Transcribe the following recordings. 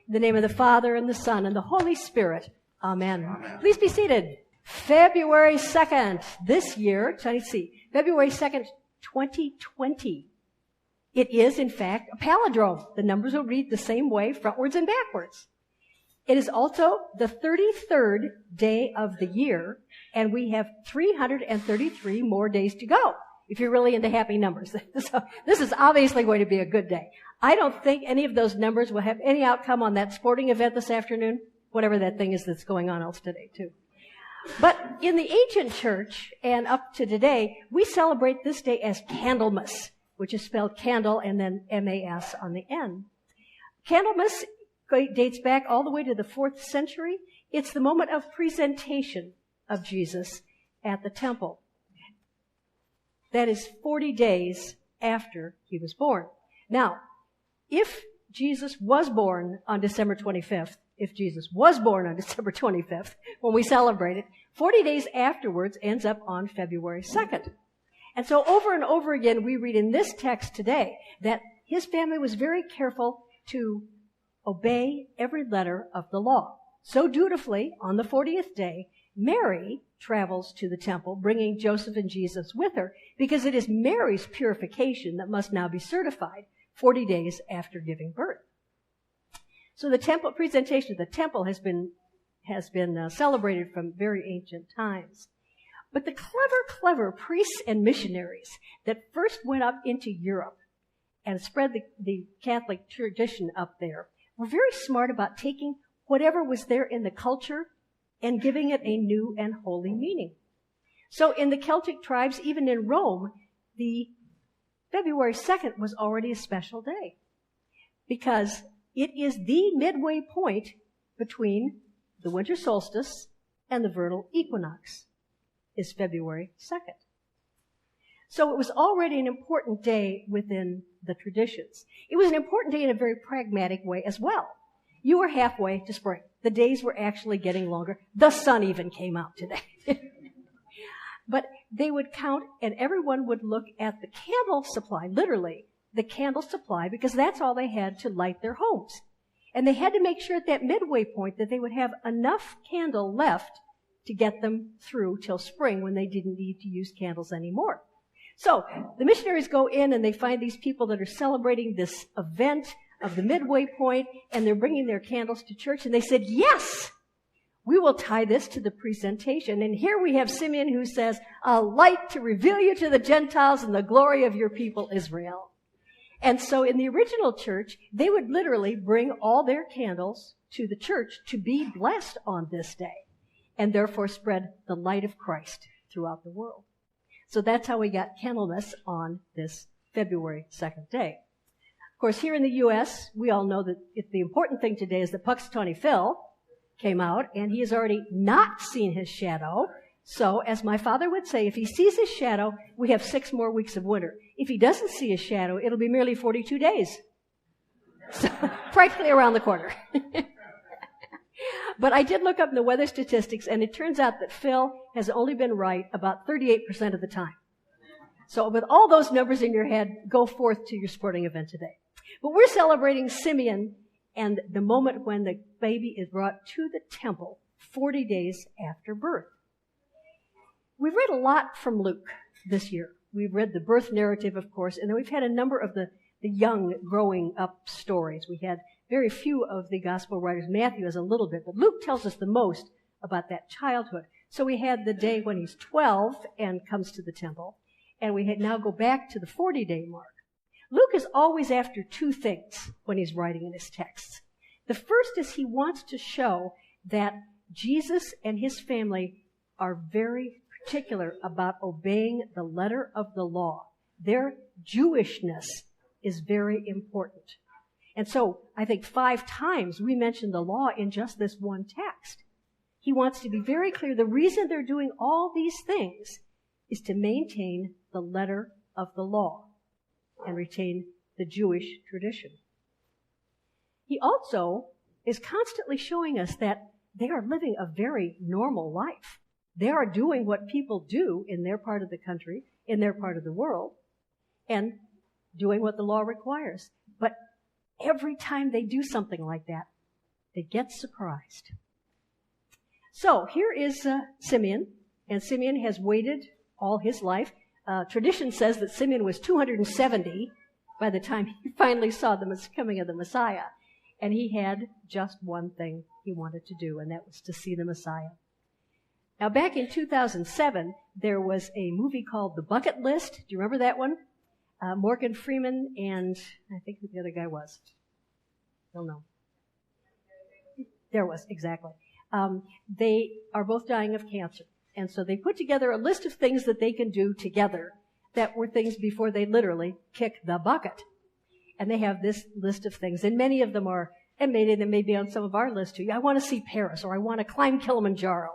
In the name of the Father, and the Son, and the Holy Spirit. Amen. Please be seated. February 2nd, this year, February 2nd, 2020. It is, in fact, a palindrome. The numbers will read the same way, frontwards and backwards. It is also the 33rd day of the year, and we have 333 more days to go, if you're really into happy numbers. So this is obviously going to be a good day. I don't think any of those numbers will have any outcome on that sporting event this afternoon, whatever that thing is that's going on else today, too. But in the ancient church and up to today, we celebrate this day as Candlemas, which is spelled candle and then M-A-S on the end. Candlemas dates back all the way to the 4th century. It's the moment of presentation of Jesus at the temple. That is 40 days after he was born. Now, if Jesus was born on December 25th, when we celebrate it, 40 days afterwards ends up on February 2nd. And so over and over again, we read in this text today that his family was very careful to obey every letter of the law. So dutifully, on the 40th day, Mary travels to the temple, bringing Joseph and Jesus with her, because it is Mary's purification that must now be certified 40 days after giving birth. So the temple presentation of the temple has been celebrated from very ancient times. But the clever priests and missionaries that first went up into Europe and spread the Catholic tradition up there were very smart about taking whatever was there in the culture and giving it a new and holy meaning. So in the Celtic tribes, even in Rome, the February 2nd was already a special day because it is the midway point between the winter solstice and the vernal equinox is February 2nd. So it was already an important day within the traditions. It was an important day in a very pragmatic way as well. You were halfway to spring. The days were actually getting longer. The sun even came out today. But they would count, and everyone would look at the candle supply, literally, the candle supply, because that's all they had to light their homes. And they had to make sure at that midway point that they would have enough candle left to get them through till spring when they didn't need to use candles anymore. So the missionaries go in and they find these people that are celebrating this event of the midway point, and they're bringing their candles to church, and they said, yes, we will tie this to the presentation. And here we have Simeon who says, a light to reveal you to the Gentiles and the glory of your people Israel. And so in the original church, they would literally bring all their candles to the church to be blessed on this day, and therefore spread the light of Christ throughout the world. So that's how we got Candlemas on this February 2nd day. Of course, here in the U.S., we all know that the important thing today is that Puxatawny Phil came out, and he has already not seen his shadow. So, as my father would say, if he sees his shadow, we have 6 more weeks of winter. If he doesn't see his shadow, it'll be merely 42 days. So, practically around the corner. But I did look up the weather statistics, and it turns out that Phil has only been right about 38% of the time. So with all those numbers in your head, go forth to your sporting event today. But we're celebrating Simeon and the moment when the baby is brought to the temple 40 days after birth. We've read a lot from Luke this year. We've read the birth narrative, of course, and then we've had a number of the young growing up stories. We had very few of the gospel writers. Matthew has a little bit, but Luke tells us the most about that childhood. So we had the day when he's 12 and comes to the temple, and we now go back to the 40-day mark. Luke is always after 2 things when he's writing in his texts. The first is he wants to show that Jesus and his family are very particular about obeying the letter of the law. Their Jewishness is very important. And so I think 5 times we mention the law in just this one text. He wants to be very clear. The reason they're doing all these things is to maintain the letter of the law and retain the Jewish tradition. He also is constantly showing us that they are living a very normal life. They are doing what people do in their part of the country, in their part of the world, and doing what the law requires. But every time they do something like that, They get surprised. So here is Simeon, and Simeon has waited all his life. Tradition says that Simeon was 270 by the time he finally saw the coming of the Messiah. And he had just one thing he wanted to do, and that was to see the Messiah. Now, back in 2007, there was a movie called The Bucket List. Do you remember that one? Morgan Freeman and I think who the other guy was. Don't know. There was, exactly. They are both dying of cancer. And so they put together a list of things that they can do together that were things before they literally kick the bucket. And they have this list of things. And many of them are, and maybe they may be on some of our list too. I want to see Paris, or I want to climb Kilimanjaro.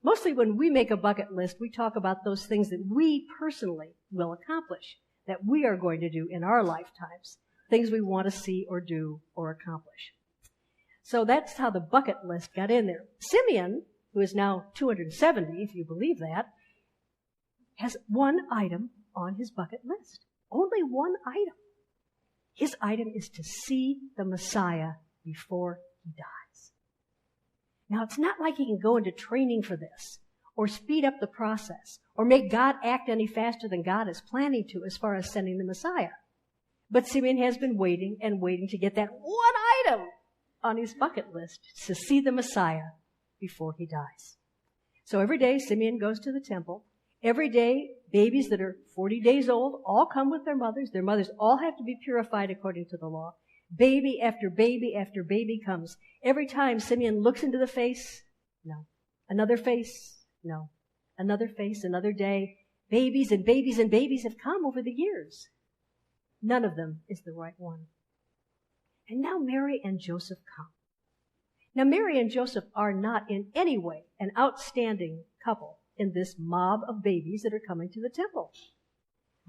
Mostly when we make a bucket list, we talk about those things that we personally will accomplish, that we are going to do in our lifetimes, things we want to see or do or accomplish. So that's how the bucket list got in there. Simeon, who is now 270, if you believe that, has one item on his bucket list. Only one item. His item is to see the Messiah before he dies. Now, it's not like he can go into training for this, or speed up the process, or make God act any faster than God is planning to as far as sending the Messiah. But Simeon has been waiting and waiting to get that one item on his bucket list, to see the Messiah before he dies. So every day, Simeon goes to the temple. Every day, babies that are 40 days old all come with their mothers. Their mothers all have to be purified according to the law. Baby after baby after baby comes. Every time Simeon looks into the face, no. Another face, no. Another face, another day. Babies and babies and babies have come over the years. None of them is the right one. And now Mary and Joseph come. Now Mary and Joseph are not in any way an outstanding couple in this mob of babies that are coming to the temple.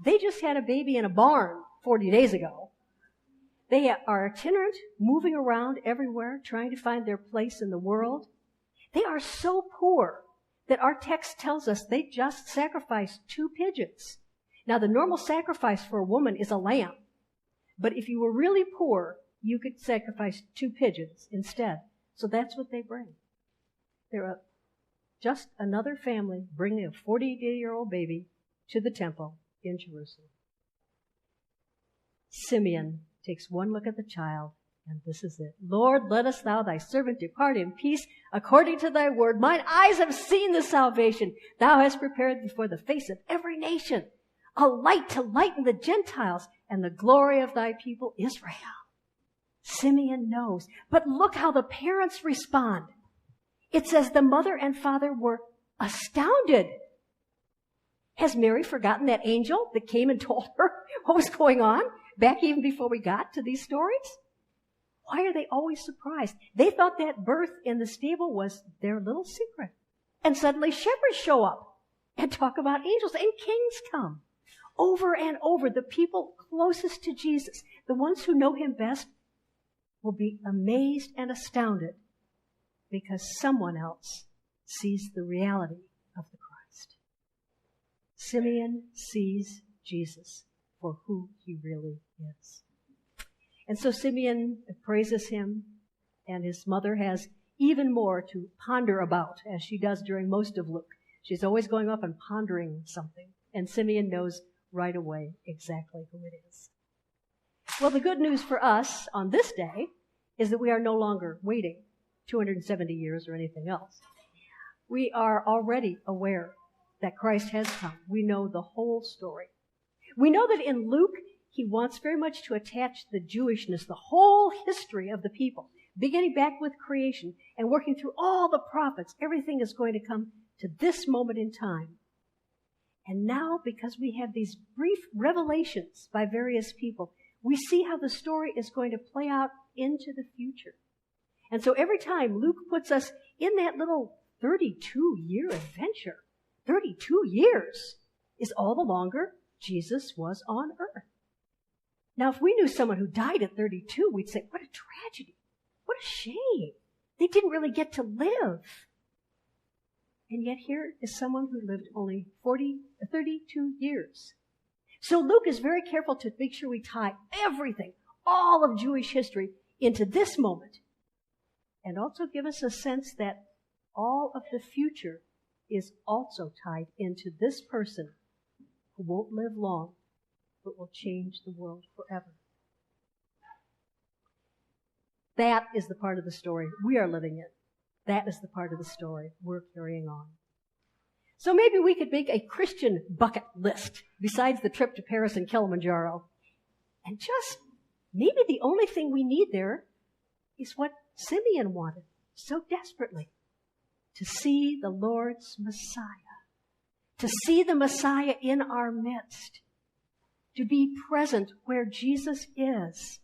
They just had a baby in a barn 40 days ago. They are itinerant, moving around everywhere, trying to find their place in the world. They are so poor that our text tells us they just sacrificed 2 pigeons. Now, the normal sacrifice for a woman is a lamb. But if you were really poor, you could sacrifice 2 pigeons instead. So that's what they bring. They're just another family bringing a 40-year-old baby to the temple in Jerusalem. Simeon takes one look at the child, and this is it. Lord, lettest thou thy servant depart in peace according to thy word. Mine eyes have seen the salvation thou hast prepared before the face of every nation, a light to lighten the Gentiles and the glory of thy people Israel. Simeon knows. But look how the parents respond. It says the mother and father were astounded. Has Mary forgotten that angel that came and told her what was going on back even before we got to these stories? Why are they always surprised? They thought that birth in the stable was their little secret. And suddenly shepherds show up and talk about angels, and kings come. Over and over, the people closest to Jesus, the ones who know him best, will be amazed and astounded because someone else sees the reality of the Christ. Simeon sees Jesus for who he really is. And so Simeon praises him, and his mother has even more to ponder about, as she does during most of Luke. She's always going off and pondering something, and Simeon knows right away exactly who it is. Well, the good news for us on this day is that we are no longer waiting 270 years or anything else. We are already aware that Christ has come. We know the whole story. We know that in Luke, he wants very much to attach the Jewishness, the whole history of the people, beginning back with creation and working through all the prophets. Everything is going to come to this moment in time. And now, because we have these brief revelations by various people, we see how the story is going to play out into the future. And so every time Luke puts us in that little 32-year adventure, 32 years is all the longer Jesus was on earth. Now, if we knew someone who died at 32, we'd say, what a tragedy. What a shame. They didn't really get to live. And yet here is someone who lived only 32 years. So Luke is very careful to make sure we tie everything, all of Jewish history, into this moment. and also give us a sense that all of the future is also tied into this person who won't live long, but will change the world forever. That is the part of the story we are living in. That is the part of the story we're carrying on. So maybe we could make a Christian bucket list besides the trip to Paris and Kilimanjaro. And just maybe the only thing we need there is what Simeon wanted so desperately, to see the Lord's Messiah, to see the Messiah in our midst, to be present where Jesus is.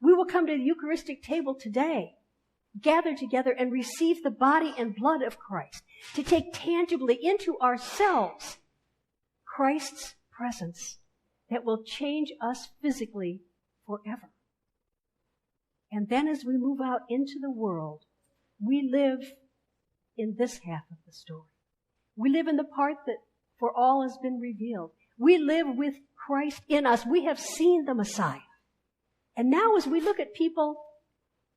We will come to the Eucharistic table today, gather together and receive the body and blood of Christ, to take tangibly into ourselves Christ's presence that will change us physically forever. And then as we move out into the world, we live in this half of the story. We live in the part that for all has been revealed. We live with Christ in us. We have seen the Messiah. And now as we look at people,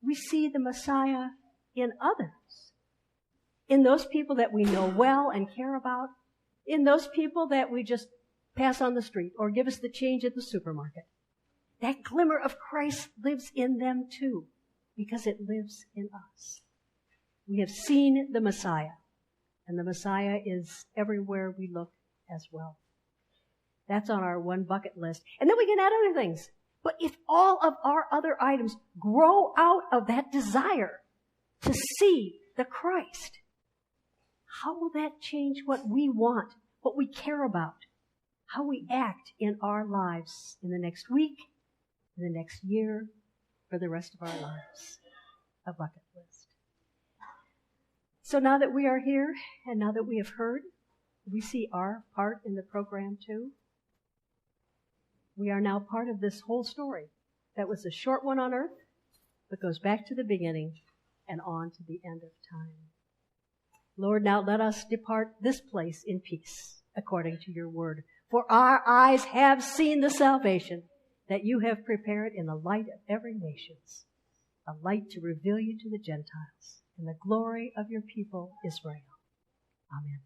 we see the Messiah in others. In those people that we know well and care about. In those people that we just pass on the street or give us the change at the supermarket. That glimmer of Christ lives in them too, because it lives in us. We have seen the Messiah, and the Messiah is everywhere we look as well. That's on our one bucket list. And then we can add other things. But if all of our other items grow out of that desire to see the Christ, how will that change what we want, what we care about, how we act in our lives in the next week, in the next year, for the rest of our lives? A bucket list. So now that we are here, and now that we have heard, we see our part in the program too. We are now part of this whole story. That was a short one on earth, but goes back to the beginning and on to the end of time. Lord, now let us depart this place in peace, according to your word. For our eyes have seen the salvation that you have prepared in the light of every nation, a light to reveal you to the Gentiles, and the glory of your people Israel. Amen.